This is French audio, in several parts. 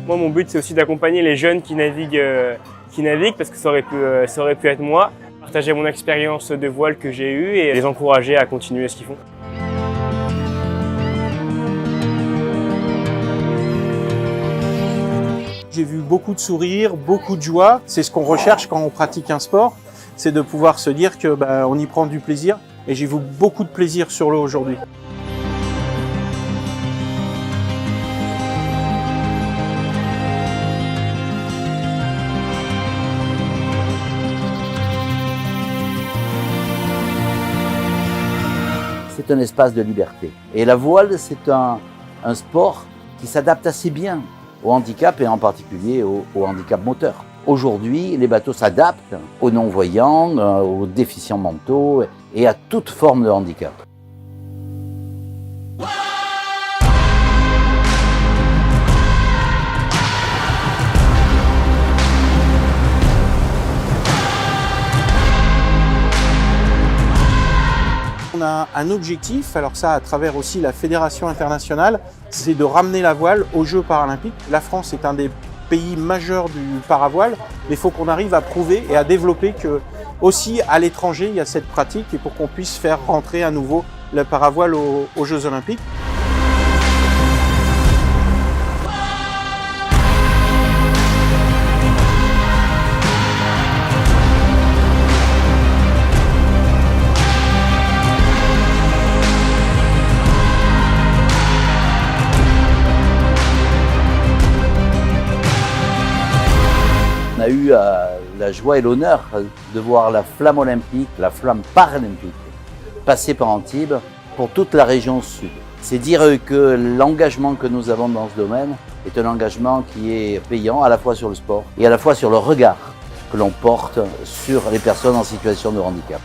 Moi, mon but, c'est aussi d'accompagner les jeunes qui naviguent parce que ça aurait pu être moi. Partager mon expérience de voile que j'ai eue et les encourager à continuer ce qu'ils font. J'ai vu beaucoup de sourires, beaucoup de joie. C'est ce qu'on recherche quand on pratique un sport, c'est de pouvoir se dire que on y prend du plaisir. Et j'ai vu beaucoup de plaisir sur l'eau aujourd'hui. C'est un espace de liberté. Et la voile, c'est un sport qui s'adapte assez bien au handicap et en particulier au handicap moteur. Aujourd'hui, les bateaux s'adaptent aux non-voyants, aux déficients mentaux et à toute forme de handicap. On a un objectif, alors ça à travers aussi la Fédération internationale, c'est de ramener la voile aux Jeux paralympiques. La France est un des pays majeurs du paravoile, mais il faut qu'on arrive à prouver et à développer que aussi à l'étranger il y a cette pratique et pour qu'on puisse faire rentrer à nouveau le paravoile aux Jeux olympiques. On a eu la joie et l'honneur de voir la flamme olympique, la flamme paralympique, passer par Antibes pour toute la région sud. C'est dire que l'engagement que nous avons dans ce domaine est un engagement qui est payant à la fois sur le sport et à la fois sur le regard que l'on porte sur les personnes en situation de handicap.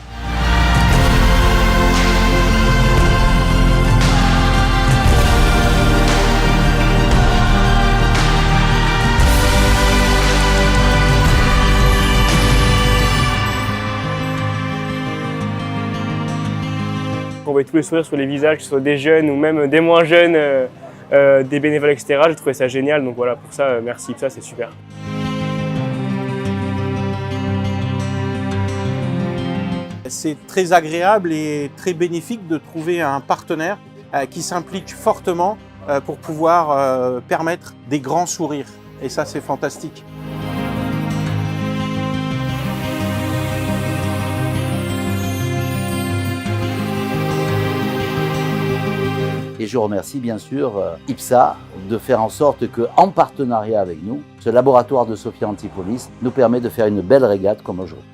On voit tous les sourires sur les visages, que ce soit des jeunes ou même des moins jeunes, des bénévoles, etc. J'ai trouvé ça génial, donc voilà, pour ça, merci, ça c'est super. C'est très agréable et très bénéfique de trouver un partenaire qui s'implique fortement pour pouvoir permettre des grands sourires. Et ça, c'est fantastique. Et je remercie bien sûr IPSA de faire en sorte qu'en partenariat avec nous, ce laboratoire de Sophia Antipolis nous permet de faire une belle régate comme aujourd'hui.